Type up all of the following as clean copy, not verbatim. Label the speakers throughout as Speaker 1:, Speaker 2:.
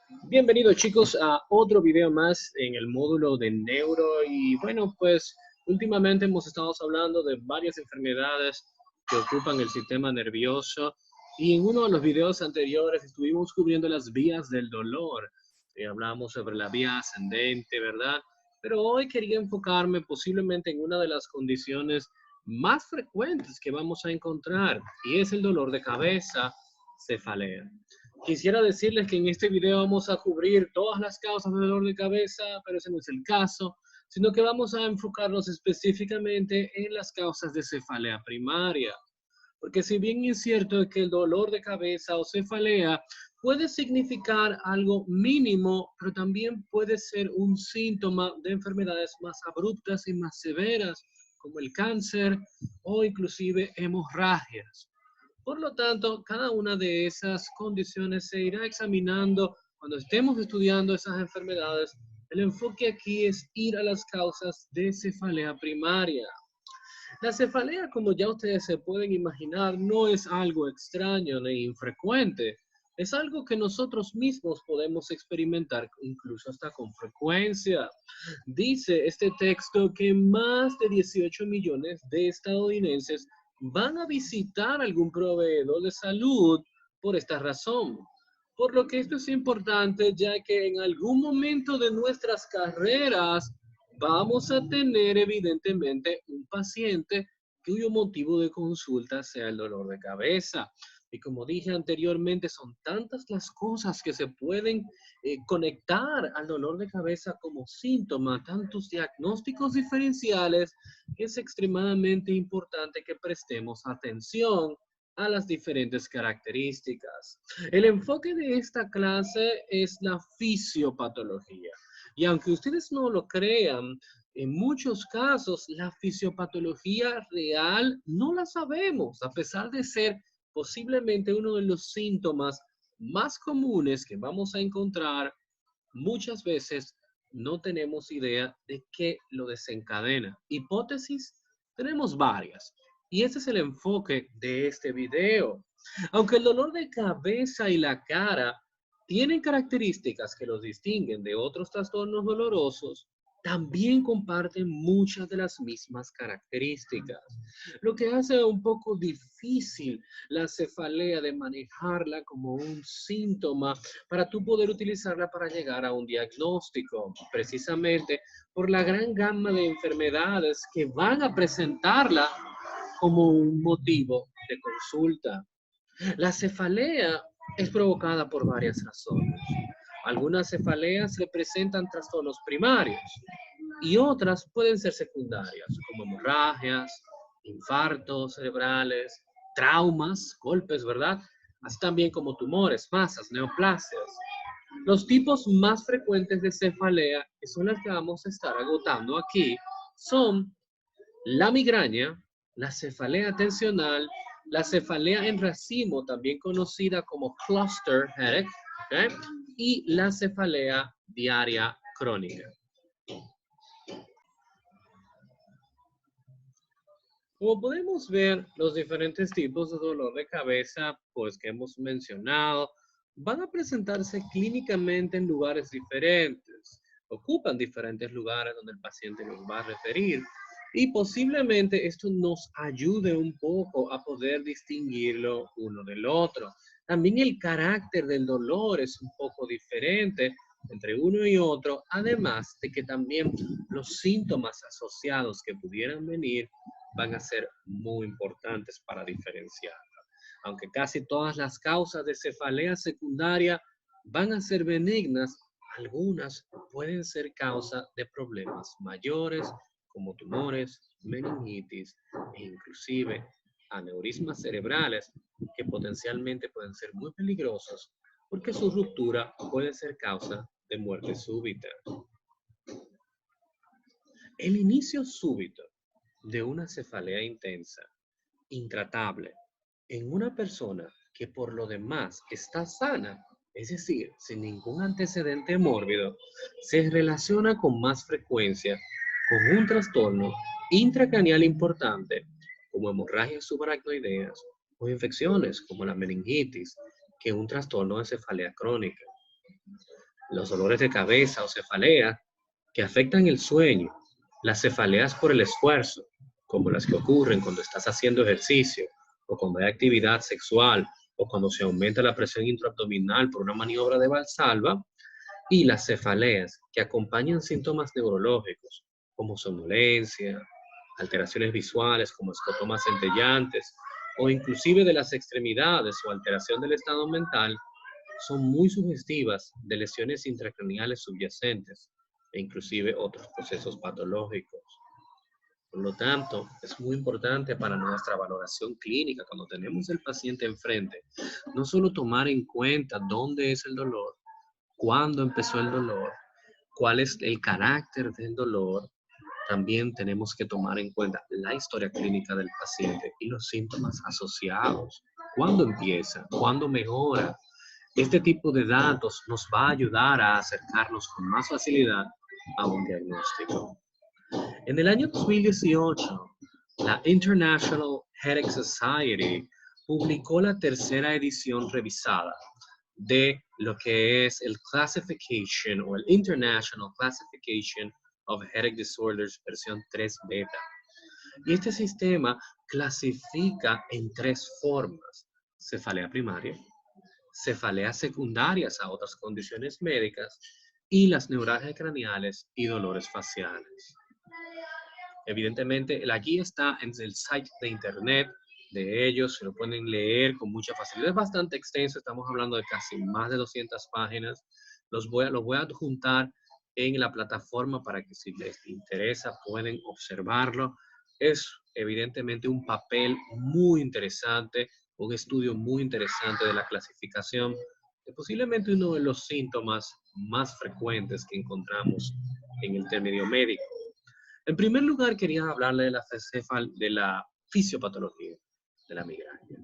Speaker 1: Bienvenidos chicos a otro video más en el módulo de neuro y bueno pues últimamente hemos estado hablando de varias enfermedades que ocupan el sistema nervioso y en uno de los videos anteriores estuvimos cubriendo las vías del dolor. Hablamos sobre la vía ascendente, ¿verdad? Pero hoy quería enfocarme posiblemente en una de las condiciones más frecuentes que vamos a encontrar y es el dolor de cabeza, cefalea. Quisiera decirles que en este video vamos a cubrir todas las causas de dolor de cabeza, pero ese no es el caso, sino que vamos a enfocarnos específicamente en las causas de cefalea primaria. Porque si bien es cierto que el dolor de cabeza o cefalea puede significar algo mínimo, pero también puede ser un síntoma de enfermedades más abruptas y más severas, como el cáncer o inclusive hemorragias. Por lo tanto, cada una de esas condiciones se irá examinando cuando estemos estudiando esas enfermedades. El enfoque aquí es ir a las causas de cefalea primaria. La cefalea, como ya ustedes se pueden imaginar, no es algo extraño ni infrecuente. Es algo que nosotros mismos podemos experimentar incluso hasta con frecuencia. Dice este texto que más de 18 millones de estadounidenses van a visitar algún proveedor de salud por esta razón. Por lo que esto es importante, ya que en algún momento de nuestras carreras vamos a tener evidentemente un paciente cuyo motivo de consulta sea el dolor de cabeza. Y como dije anteriormente, son tantas las cosas que se pueden conectar al dolor de cabeza como síntoma, tantos diagnósticos diferenciales, que es extremadamente importante que prestemos atención a las diferentes características. El enfoque de esta clase es la fisiopatología. Y aunque ustedes no lo crean, en muchos casos la fisiopatología real no la sabemos, a pesar de ser posiblemente uno de los síntomas más comunes que vamos a encontrar. Muchas veces no tenemos idea de qué lo desencadena. Hipótesis, tenemos varias. Y ese es el enfoque de este video. Aunque el dolor de cabeza y la cara tienen características que los distinguen de otros trastornos dolorosos, también comparten muchas de las mismas características, lo que hace un poco difícil la cefalea de manejarla como un síntoma para tú poder utilizarla para llegar a un diagnóstico, precisamente por la gran gama de enfermedades que van a presentarla como un motivo de consulta. La cefalea es provocada por varias razones. Algunas cefaleas representan trastornos primarios y otras pueden ser secundarias, como hemorragias, infartos cerebrales, traumas, golpes, ¿verdad? Así también como tumores, masas, neoplasias. Los tipos más frecuentes de cefalea, que son las que vamos a estar agotando aquí, son la migraña, la cefalea tensional, la cefalea en racimo, también conocida como cluster headache, ¿okay? Y la cefalea diaria crónica. Como podemos ver, los diferentes tipos de dolor de cabeza, pues que hemos mencionado, van a presentarse clínicamente en lugares diferentes. Ocupan diferentes lugares donde el paciente nos va a referir y posiblemente esto nos ayude un poco a poder distinguirlo uno del otro. También el carácter del dolor es un poco diferente entre uno y otro, además de que también los síntomas asociados que pudieran venir van a ser muy importantes para diferenciarla. Aunque casi todas las causas de cefalea secundaria van a ser benignas, algunas pueden ser causa de problemas mayores como tumores, meningitis e inclusive aneurismas cerebrales que potencialmente pueden ser muy peligrosos porque su ruptura puede ser causa de muerte súbita. El inicio súbito de una cefalea intensa, intratable, en una persona que por lo demás está sana, es decir, sin ningún antecedente mórbido, se relaciona con más frecuencia con un trastorno intracraneal importante como hemorragias subaracnoideas o infecciones como la meningitis que un trastorno de cefalea crónica. los dolores de cabeza o cefalea que afectan el sueño, las cefaleas por el esfuerzo, como las que ocurren cuando estás haciendo ejercicio o cuando hay actividad sexual o cuando se aumenta la presión intraabdominal por una maniobra de Valsalva, y las cefaleas que acompañan síntomas neurológicos como somnolencia, alteraciones visuales como escotomas centellantes o inclusive de las extremidades o alteración del estado mental, son muy sugestivas de lesiones intracraneales subyacentes e inclusive otros procesos patológicos. Por lo tanto, es muy importante para nuestra valoración clínica cuando tenemos el paciente enfrente, no solo tomar en cuenta dónde es el dolor, cuándo empezó el dolor, cuál es el carácter del dolor. También tenemos que tomar en cuenta la historia clínica del paciente y los síntomas asociados. ¿Cuándo empieza? ¿Cuándo mejora? Este tipo de datos nos va a ayudar a acercarnos con más facilidad a un diagnóstico. En el año 2018, la International Headache Society publicó la tercera edición revisada de lo que es el Classification o el International Classification of Headache Disorders versión 3 beta. Y este sistema clasifica en tres formas: cefalea primaria, cefaleas secundarias a otras condiciones médicas y las neuralgias craneales y dolores faciales. Evidentemente, la guía está en el site de internet de ellos, se lo pueden leer con mucha facilidad. Es bastante extenso, estamos hablando de casi más de 200 páginas. Los voy a adjuntar en la plataforma para que si les interesa pueden observarlo. Es evidentemente un papel muy interesante, un estudio muy interesante de la clasificación de posiblemente uno de los síntomas más frecuentes que encontramos en el término médico. En primer lugar, quería hablarle de la fisiopatología de la migraña,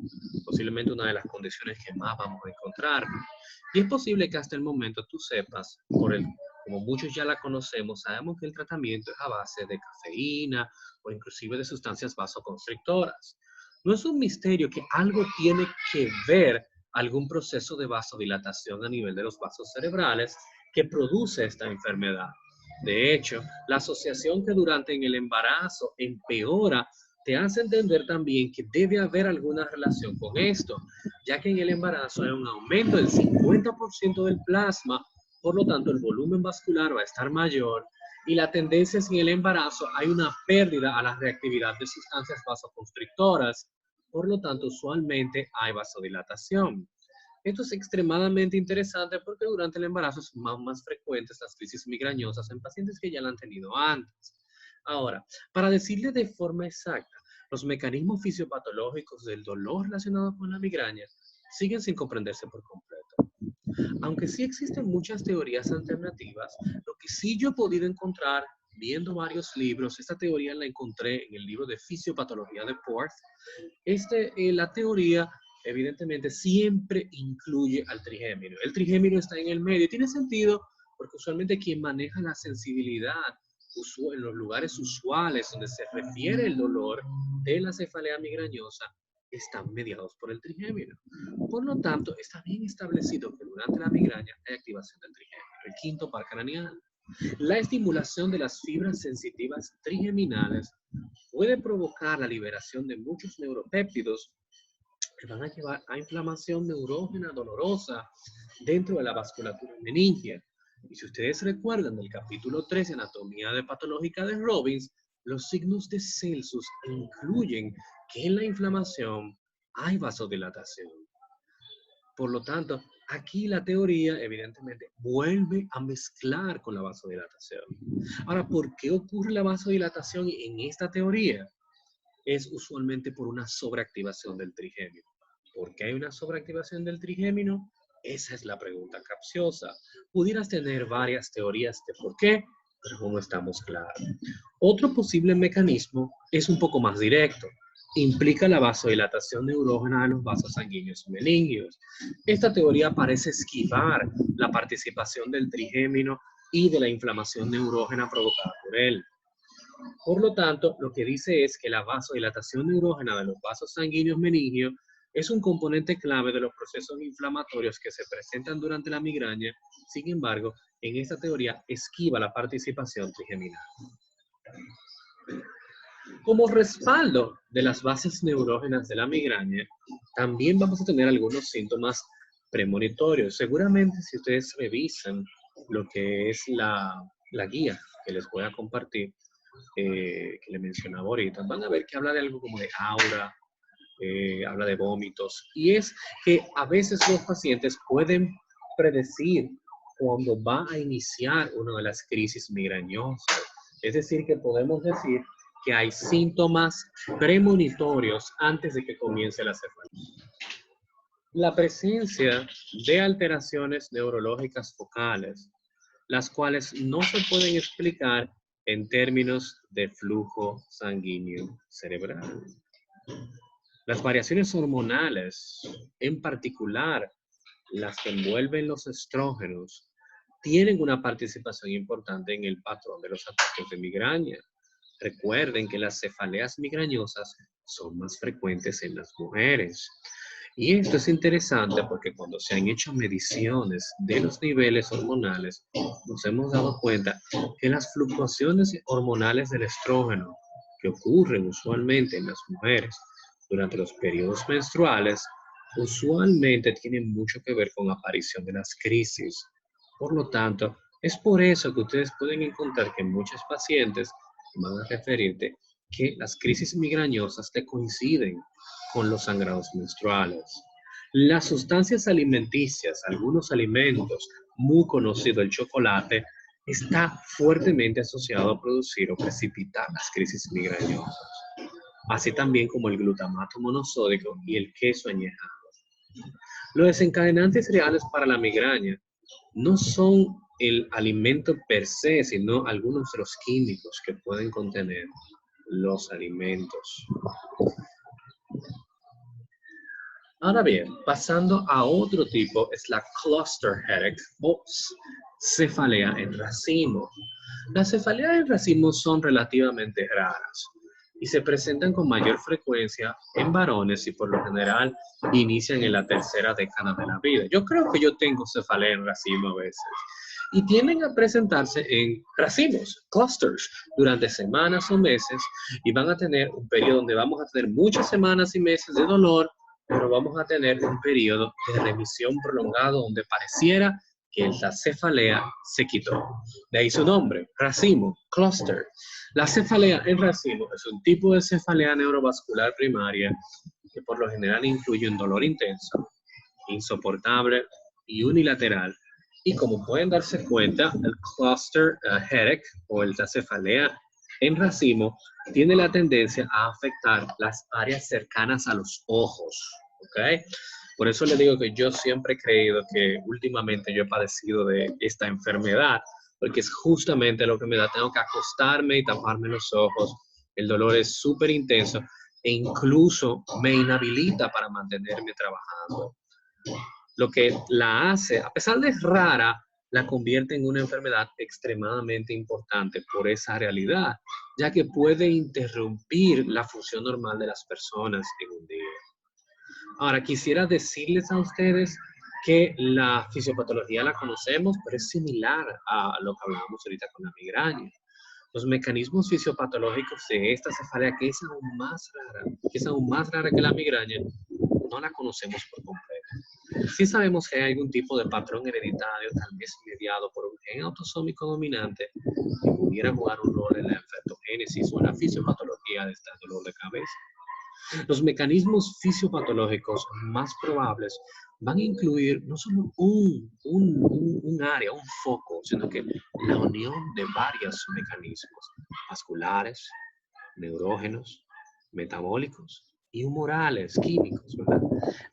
Speaker 1: posiblemente una de las condiciones que más vamos a encontrar. Y es posible que hasta el momento tú sepas, como muchos ya la conocemos, sabemos que el tratamiento es a base de cafeína o inclusive de sustancias vasoconstrictoras. No es un misterio que algo tiene que ver algún proceso de vasodilatación a nivel de los vasos cerebrales que produce esta enfermedad. De hecho, la asociación que durante el embarazo empeora te hace entender también que debe haber alguna relación con esto, ya que en el embarazo hay un aumento del 50% del plasma, por lo tanto el volumen vascular va a estar mayor y la tendencia es que en el embarazo hay una pérdida a la reactividad de sustancias vasoconstrictoras, por lo tanto usualmente hay vasodilatación. Esto es extremadamente interesante porque durante el embarazo son más frecuentes las crisis migrañosas en pacientes que ya la han tenido antes. Ahora, para decirle de forma exacta, los mecanismos fisiopatológicos del dolor relacionado con la migraña siguen sin comprenderse por completo. Aunque sí existen muchas teorías alternativas, lo que sí yo he podido encontrar viendo varios libros, esta teoría la encontré en el libro de Fisiopatología de Porth. La teoría evidentemente siempre incluye al trigémino. El trigémino está en el medio. Tiene sentido porque usualmente quien maneja la sensibilidad en los lugares usuales donde se refiere el dolor de la cefalea migrañosa están mediados por el trigémino. Por lo tanto, está bien establecido que durante la migraña hay activación del trigémino, el quinto par craneal. La estimulación de las fibras sensitivas trigeminales puede provocar la liberación de muchos neuropéptidos que van a llevar a inflamación neurógena dolorosa dentro de la vasculatura meningia. Y si ustedes recuerdan del capítulo 3 de Anatomía Patológica de Robbins, los signos de Celsus incluyen que en la inflamación hay vasodilatación. Por lo tanto, aquí la teoría evidentemente vuelve a mezclar con la vasodilatación. Ahora, ¿por qué ocurre la vasodilatación en esta teoría? Es usualmente por una sobreactivación del trigémino. ¿Por qué hay una sobreactivación del trigémino? Esa es la pregunta capciosa. Pudieras tener varias teorías de por qué, pero aún no estamos claros. Otro posible mecanismo es un poco más directo. Implica la vasodilatación neurógena de los vasos sanguíneos meningios. Esta teoría parece esquivar la participación del trigémino y de la inflamación neurógena provocada por él. Por lo tanto, lo que dice es que la vasodilatación neurógena de los vasos sanguíneos meningios Es un componente clave de los procesos inflamatorios que se presentan durante la migraña. Sin embargo, en esta teoría esquiva la participación trigeminal. Como respaldo de las bases neurógenas de la migraña, también vamos a tener algunos síntomas premonitorios. Seguramente si ustedes revisan lo que es la guía que les voy a compartir, que le mencionaba ahorita, van a ver que habla de algo como de aura, habla de vómitos, y es que a veces los pacientes pueden predecir cuando va a iniciar una de las crisis migrañosas. Es decir, que podemos decir que hay síntomas premonitorios antes de que comience la cefalea. La presencia de alteraciones neurológicas focales, las cuales no se pueden explicar en términos de flujo sanguíneo cerebral. Las variaciones hormonales, en particular las que envuelven los estrógenos, tienen una participación importante en el patrón de los ataques de migraña. Recuerden que las cefaleas migrañosas son más frecuentes en las mujeres. Y esto es interesante porque cuando se han hecho mediciones de los niveles hormonales, nos hemos dado cuenta que las fluctuaciones hormonales del estrógeno que ocurren usualmente en las mujeres durante los periodos menstruales, usualmente tienen mucho que ver con la aparición de las crisis. Por lo tanto, es por eso que ustedes pueden encontrar que muchos pacientes van a referirte que las crisis migrañosas te coinciden con los sangrados menstruales. Las sustancias alimenticias, algunos alimentos, muy conocido el chocolate, está fuertemente asociado a producir o precipitar las crisis migrañosas, así también como el glutamato monosódico y el queso añejado. Los desencadenantes reales para la migraña no son el alimento per se, sino algunos de los químicos que pueden contener los alimentos. Ahora bien, pasando a otro tipo, es la cluster headache o cefalea en racimo. Las cefaleas en racimo son relativamente raras y se presentan con mayor frecuencia en varones y por lo general inician en la tercera década de la vida. Yo creo que yo tengo cefalea en racimo a veces. Y tienden a presentarse en racimos, clusters, durante semanas o meses, y van a tener un periodo donde vamos a tener muchas semanas y meses de dolor, pero vamos a tener un periodo de remisión prolongado donde pareciera que la cefalea se quitó. De ahí su nombre, racimo, cluster. La cefalea en racimo es un tipo de cefalea neurovascular primaria que por lo general incluye un dolor intenso, insoportable y unilateral. Y como pueden darse cuenta, el cluster headache o la cefalea en racimo tiene la tendencia a afectar las áreas cercanas a los ojos, ¿ok? Por eso le digo que yo siempre he creído que últimamente yo he padecido de esta enfermedad, porque es justamente lo que me da. Tengo que acostarme y taparme los ojos. El dolor es súper intenso e incluso me inhabilita para mantenerme trabajando. Lo que la hace, a pesar de rara, la convierte en una enfermedad extremadamente importante por esa realidad, ya que puede interrumpir la función normal de las personas en un día. Ahora, quisiera decirles a ustedes que la fisiopatología la conocemos, pero es similar a lo que hablábamos ahorita con la migraña. Los mecanismos fisiopatológicos de esta cefalea, que es aún más rara que la migraña, no la conocemos por completo. Sí sabemos que hay algún tipo de patrón hereditario, tal vez mediado por un gen autosómico dominante, que pudiera jugar un rol en la enfermogénesis o en la fisiopatología de este dolor de cabeza. Los mecanismos fisiopatológicos más probables van a incluir no solo un área, un foco, sino que la unión de varios mecanismos vasculares, neurógenos, metabólicos y humorales, químicos, ¿verdad?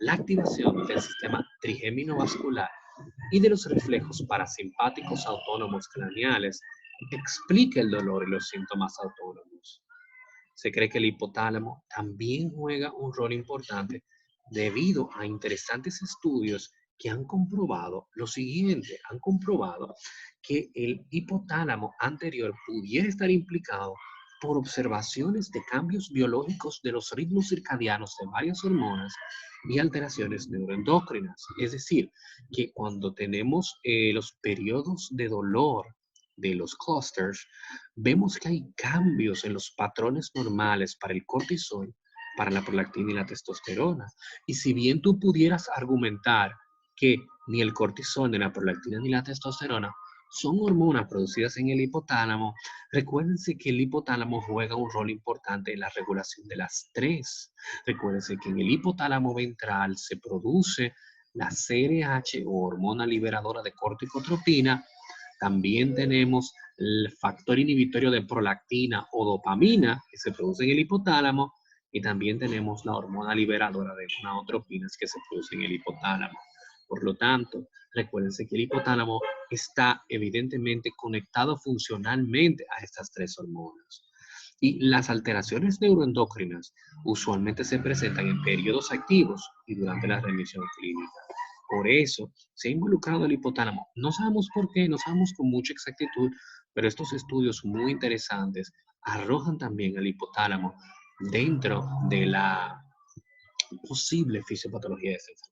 Speaker 1: La activación del sistema trigémino vascular y de los reflejos parasimpáticos autónomos craneales explica el dolor y los síntomas autónomos. Se cree que el hipotálamo también juega un rol importante debido a interesantes estudios que han comprobado lo siguiente, han comprobado que el hipotálamo anterior pudiera estar implicado por observaciones de cambios biológicos de los ritmos circadianos de varias hormonas y alteraciones neuroendocrinas. Es decir, que cuando tenemos los periodos de dolor de los clusters, vemos que hay cambios en los patrones normales para el cortisol, para la prolactina y la testosterona. Y si bien tú pudieras argumentar que ni el cortisol, ni la prolactina, ni la testosterona son hormonas producidas en el hipotálamo, recuérdense que el hipotálamo juega un rol importante en la regulación de las tres. Recuérdense que en el hipotálamo ventral se produce la CRH o hormona liberadora de corticotropina. También tenemos el factor inhibitorio de prolactina o dopamina que se produce en el hipotálamo, y también tenemos la hormona liberadora de gonadotropinas que se produce en el hipotálamo. Por lo tanto, recuérdense que el hipotálamo está evidentemente conectado funcionalmente a estas tres hormonas. Y las alteraciones neuroendocrinas usualmente se presentan en periodos activos y durante la remisión clínica. Por eso se ha involucrado el hipotálamo. No sabemos por qué, no sabemos con mucha exactitud, pero estos estudios muy interesantes arrojan también al hipotálamo dentro de la posible fisiopatología de esta enfermedad.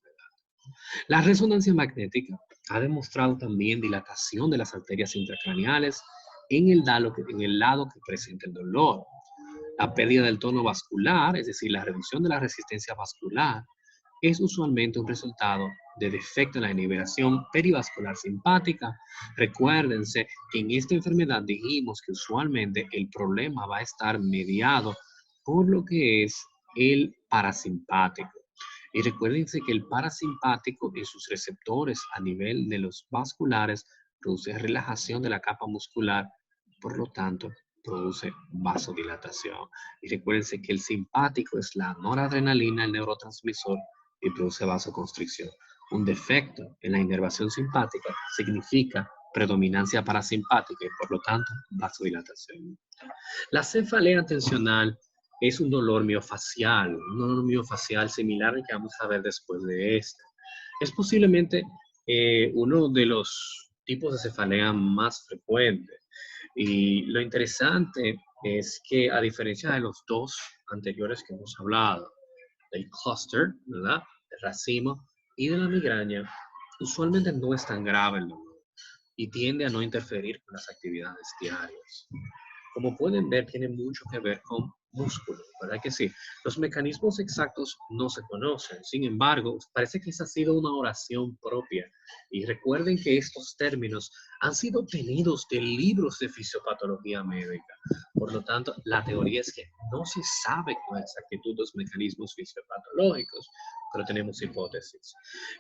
Speaker 1: La resonancia magnética ha demostrado también dilatación de las arterias intracraneales en el lado que presenta el dolor. La pérdida del tono vascular, es decir, la reducción de la resistencia vascular, es usualmente un resultado de defecto en la inhibición perivascular simpática. Recuérdense que en esta enfermedad dijimos que usualmente el problema va a estar mediado por lo que es el parasimpático. Y recuérdense que el parasimpático en sus receptores a nivel de los vasculares produce relajación de la capa muscular, por lo tanto produce vasodilatación. Y recuérdense que el simpático es la noradrenalina, el neurotransmisor, y produce vasoconstricción. Un defecto en la inervación simpática significa predominancia parasimpática y por lo tanto vasodilatación. La cefalea tensional es un dolor miofacial similar al que vamos a ver después de esta. Es posiblemente uno de los tipos de cefalea más frecuentes. Y lo interesante es que a diferencia de los dos anteriores que hemos hablado, del cluster, ¿verdad? Del racimo y de la migraña, usualmente no es tan grave el dolor y tiende a no interferir con las actividades diarias. Como pueden ver, tiene mucho que ver con músculo, ¿verdad que sí? Los mecanismos exactos no se conocen, sin embargo, parece que esa ha sido una oración propia. Y recuerden que estos términos han sido obtenidos de libros de fisiopatología médica. Por lo tanto, la teoría es que no se sabe con exactitud los mecanismos fisiopatológicos, pero tenemos hipótesis.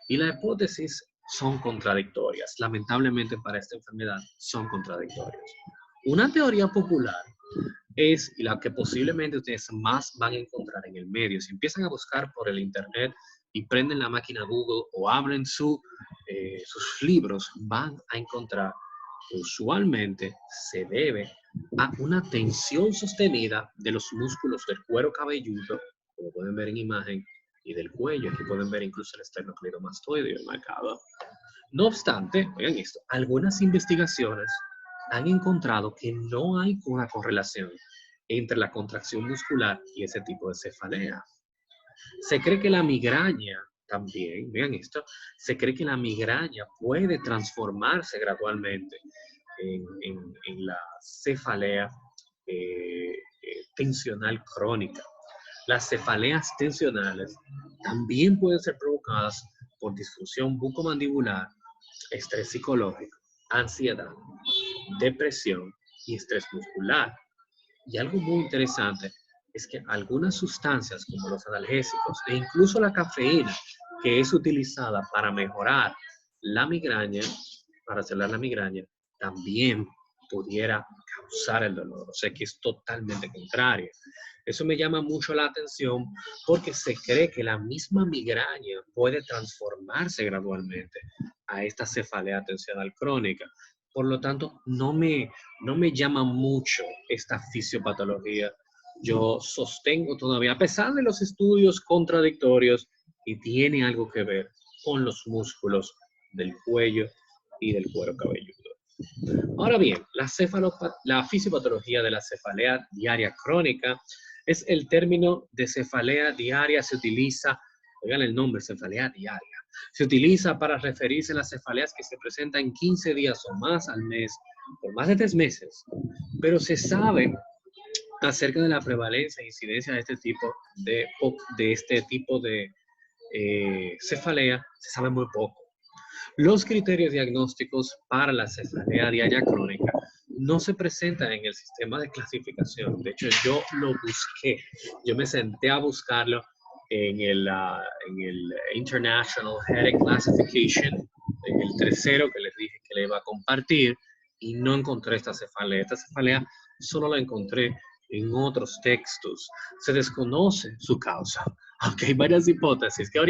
Speaker 1: Y las hipótesis son contradictorias. Lamentablemente para esta enfermedad son contradictorias. Una teoría popular es la que posiblemente ustedes más van a encontrar en el medio. Si empiezan a buscar por el internet y prenden la máquina Google o abren sus libros, van a encontrar que usualmente se debe a una tensión sostenida de los músculos del cuero cabelludo, como pueden ver en imagen, y del cuello. Aquí pueden ver incluso el esternocleidomastoideo marcado. No obstante, oigan esto, algunas investigaciones han encontrado que no hay una correlación entre la contracción muscular y ese tipo de cefalea. Se cree que la migraña también, vean esto, se cree que la migraña puede transformarse gradualmente en la cefalea tensional crónica. Las cefaleas tensionales también pueden ser provocadas por disfunción bucomandibular, estrés psicológico, ansiedad, depresión y estrés muscular. Y algo muy interesante es que algunas sustancias como los analgésicos e incluso la cafeína, que es utilizada para mejorar la migraña, para hacer la migraña, también pudiera causar el dolor. O sea que es totalmente contrario. Eso me llama mucho la atención porque se cree que la misma migraña puede transformarse gradualmente a esta cefalea tensional crónica. Por lo tanto, no me llama mucho esta fisiopatología. Yo sostengo todavía, a pesar de los estudios contradictorios, y tiene algo que ver con los músculos del cuello y del cuero cabelludo. Ahora bien, la fisiopatología de la cefalea diaria crónica es el término de cefalea diaria, se utiliza, oigan el nombre, cefalea diaria, se utiliza para referirse a las cefaleas que se presentan 15 días o más al mes, por más de 3 meses, pero se sabe acerca de la prevalencia e incidencia de este tipo de cefalea, se sabe muy poco. Los criterios diagnósticos para la cefalea diaria crónica no se presentan en el sistema de clasificación. De hecho, yo lo busqué. Yo me senté a buscarlo en el International Headache Classification, en el tercero que les dije que le iba a compartir, y no encontré esta cefalea. Esta cefalea solo la encontré en otros textos. Se desconoce su causa. Aunque hay varias hipótesis, que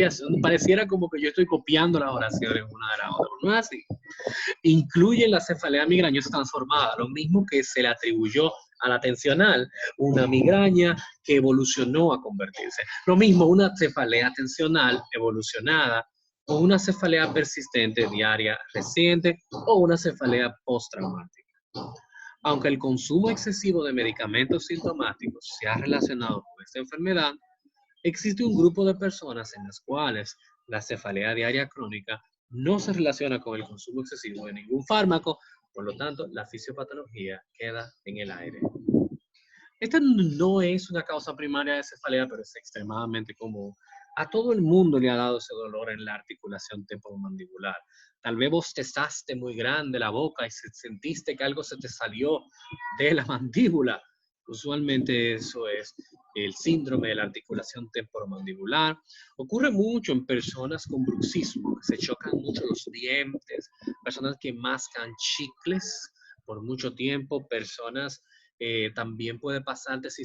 Speaker 1: pareciera como que yo estoy copiando las oraciones una de la otra. No es así. Incluye la cefalea migrañosa transformada, lo mismo que se le atribuyó a la tensional, una migraña que evolucionó a convertirse. Lo mismo una cefalea tensional evolucionada, o una cefalea persistente diaria reciente, o una cefalea postraumática. Aunque el consumo excesivo de medicamentos sintomáticos se ha relacionado con esta enfermedad, existe un grupo de personas en las cuales la cefalea diaria crónica no se relaciona con el consumo excesivo de ningún fármaco, por lo tanto, la fisiopatología queda en el aire. Esta no es una causa primaria de cefalea, pero es extremadamente común. A todo el mundo le ha dado ese dolor en la articulación temporomandibular. Tal vez bostezaste muy grande la boca y sentiste que algo se te salió de la mandíbula. Usualmente eso es el síndrome de la articulación temporomandibular. Ocurre mucho en personas con bruxismo, que se chocan mucho los dientes, personas que mascan chicles por mucho tiempo, personas también puede pasarte si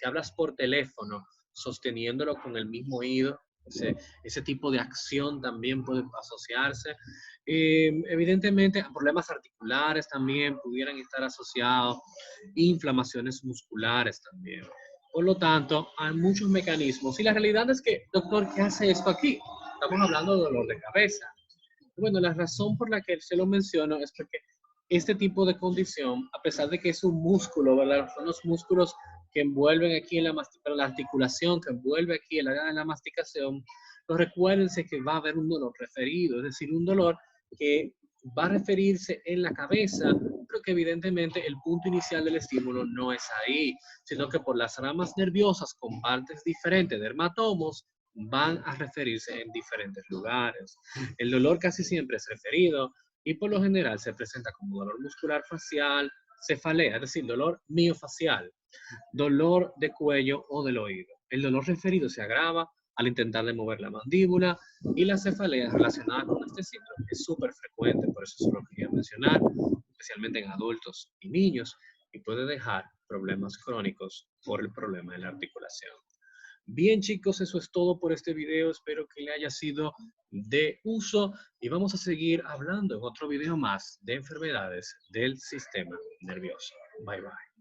Speaker 1: hablas por teléfono, sosteniéndolo con el mismo oído. Ese tipo de acción también puede asociarse. Evidentemente, problemas articulares también pudieran estar asociados, inflamaciones musculares también. Por lo tanto, hay muchos mecanismos. Y la realidad es que, doctor, ¿qué hace esto aquí? Estamos hablando de dolor de cabeza. Bueno, la razón por la que se lo menciono es porque este tipo de condición, a pesar de que es un músculo, ¿verdad? Son los músculos que envuelven aquí en la articulación, que envuelve aquí el área de la masticación, pues recuérdense que va a haber un dolor referido, es decir, un dolor que va a referirse en la cabeza, pero que evidentemente el punto inicial del estímulo no es ahí, sino que por las ramas nerviosas con partes diferentes, dermatomos, van a referirse en diferentes lugares. El dolor casi siempre es referido y por lo general se presenta como dolor muscular facial, cefalea, es decir, dolor miofacial, dolor de cuello o del oído. El dolor referido se agrava al intentar de mover la mandíbula y la cefalea relacionada con este síndrome es súper frecuente, por eso se lo quería mencionar, especialmente en adultos y niños, y puede dejar problemas crónicos por el problema de la articulación. Bien, chicos, eso es todo por este video. Espero que le haya sido de uso y vamos a seguir hablando en otro video más de enfermedades del sistema nervioso. Bye, bye.